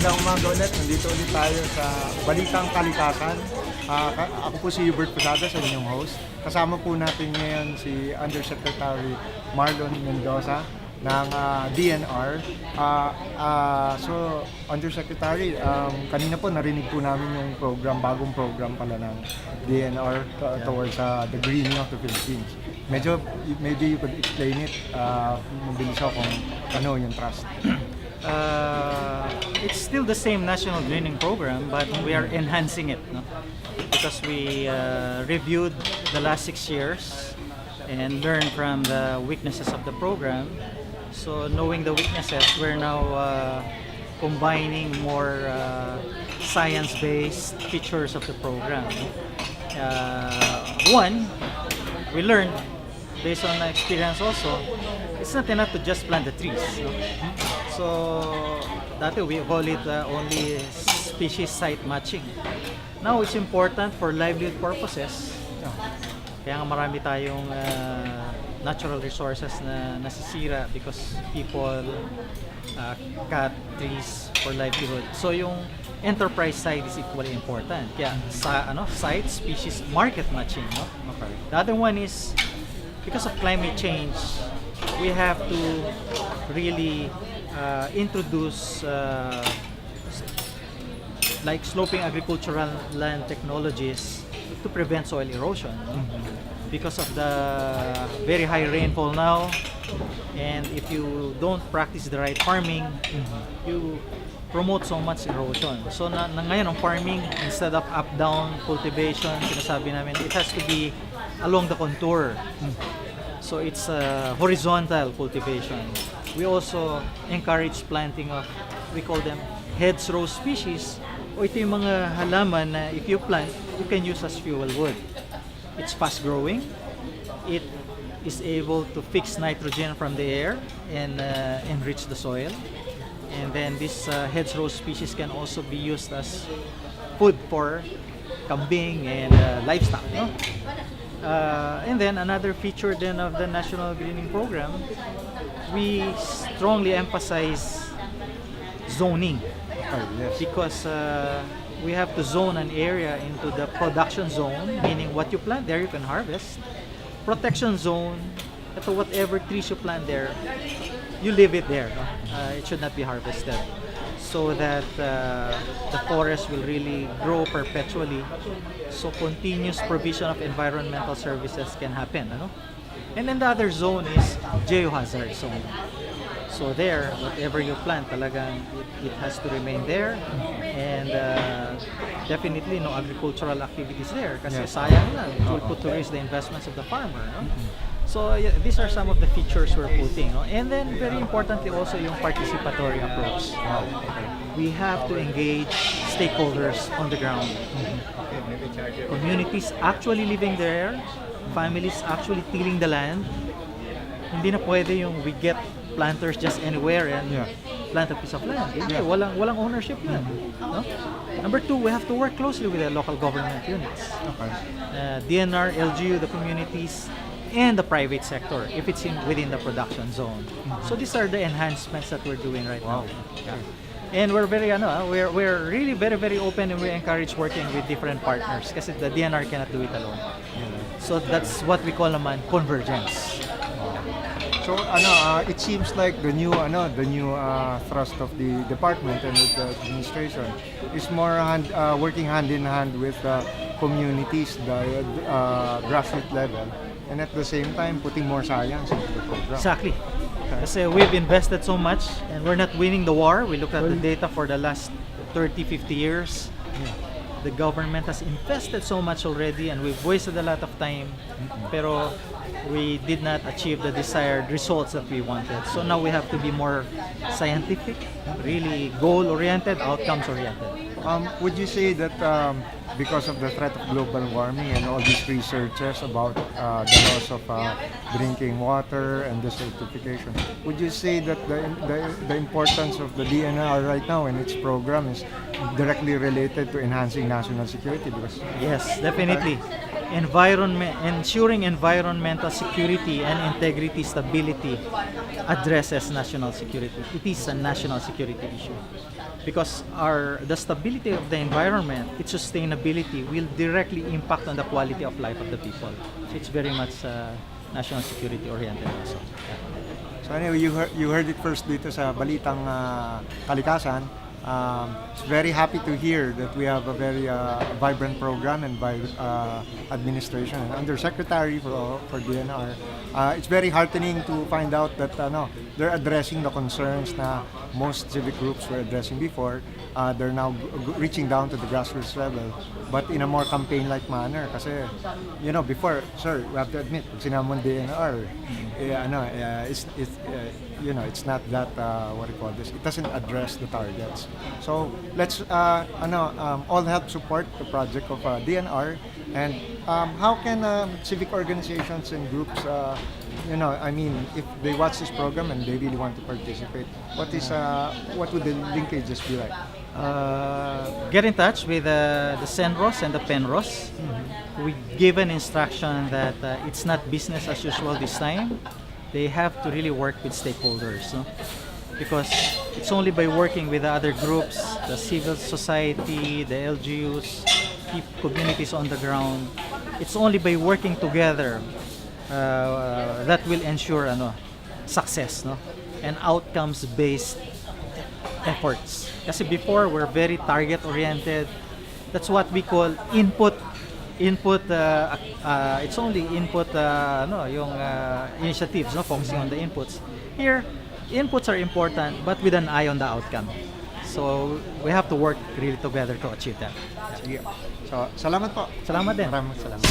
Magandang umaga ulit. Nandito ulit tayo sa Balitang Kalikasan. Ako po si Hubert Posada, sa inyong host. Kasama po natin ngayon si Undersecretary Marlon Mendoza ng DNR. So, Undersecretary, kanina po narinig po namin yung bagong program pala ng DNR towards the greening of the Philippines. Maybe you could explain it, mabilis ako kung ano yung trust. It's still the same national greening program, but we are enhancing it, no? Because we reviewed the last 6 years and learned from the weaknesses of the program. So knowing the weaknesses, we're now combining more science-based features of the program. One, we learned based on my experience also, it's not enough to just plant the trees, no? So dati we call it only species site matching. Now it's important for livelihood purposes. Kaya nga marami tayong natural resources na nasisira because people cut trees for livelihood. So yung enterprise side is equally important. Kaya site, species, market matching, no? Okay. The other one is because of climate change, we have to really introduce like sloping agricultural land technologies to prevent soil erosion. Because of the very high rainfall now, and if you don't practice the right farming, you promote so much erosion. So ngayon ang farming, instead of up-down cultivation, sinasabi namin, it has to be along the contour. So it's horizontal cultivation. We also encourage planting of, we call them hedgerow species, o ito yung mga halaman na if you plant, you can use as fuel wood. It's fast growing. It is able to fix nitrogen from the air and enrich the soil. And then this hedgerow species can also be used as food for kambing and livestock, no? And then another feature then of the National Greening Program, we strongly emphasize zoning. Yes. Because we have to zone an area into the production zone, meaning what you plant there you can harvest. Protection zone, ito whatever trees you plant there, you leave it there. It should not be harvested, so that the forest will really grow perpetually. So continuous provision of environmental services can happen. And then the other zone is geohazard zone. So there, whatever you plant, talagang it has to remain there, and definitely no agricultural activities there kasi sayang lang. It will put to risk the investments of the farmer. No? So these are some of the features we're putting. No? And then very importantly also yung participatory approach. We have to engage stakeholders on the ground. Communities actually living there, families actually tilling the land. Hindi na pwede yung we get planters just anywhere and plant a piece of land. Walang ownership yan. No? Number two, we have to work closely with the local government units. DNR, LGU, the communities, and the private sector if it's within the production zone. So these are the enhancements that we're doing right now. And we're very we're really very very open, and we encourage working with different partners kasi the DNR cannot do it alone. So that's what we call naman convergence. So it seems like the new thrust of the department and with the administration is more working hand in hand with communities, the grassroots level, and at the same time putting more science into the program. Exactly. Kasi we've invested so much and we're not winning the war. We look at the data for the last 30-50 years. The government has invested so much already and we've wasted a lot of time, pero we did not achieve the desired results that we wanted. So now we have to be more scientific, really goal-oriented, outcomes-oriented. Would you say that because of the threat of global warming and all these researchers about the loss of drinking water and desertification, would you say that the importance of the DNR right now and its program is directly related to enhancing national security? Because yes, definitely. ensuring environmental security and integrity stability addresses national security. It is a national security issue because the stability of the environment, its sustainability will directly impact on the quality of life of the people. So it's very much national security oriented also. Yeah. So anyway, you heard it first dito sa Balitang Kalikasan. Very happy to hear that we have a very vibrant program and by administration and undersecretary for DNR. It's very heartening to find out that they're addressing the concerns na most civic groups were addressing before. They're now reaching down to the grassroots level, but in a more campaign-like manner. Kasi, before, sir, we have to admit, sinamon DNR, it's not that, what do you call this? It doesn't address the targets. So let's all help support the project of DNR. And how can civic organizations and groups, if they watch this program and they really want to participate, what would the linkages be like? Get in touch with the Senros and the Penros. We give an instruction that it's not business as usual this time. They have to really work with stakeholders, no? Because it's only by working with the other groups, the civil society, the LGUs, keep communities on the ground. It's only by working together that will ensure success, no? And outcomes-based efforts. Kasi before, we're very target-oriented. That's what we call input. It's only input, yung initiatives, focusing on the inputs. Here, inputs are important, but with an eye on the outcome. So we have to work really together to achieve that. Sige. So, salamat po. Salamat din. Maraming salamat.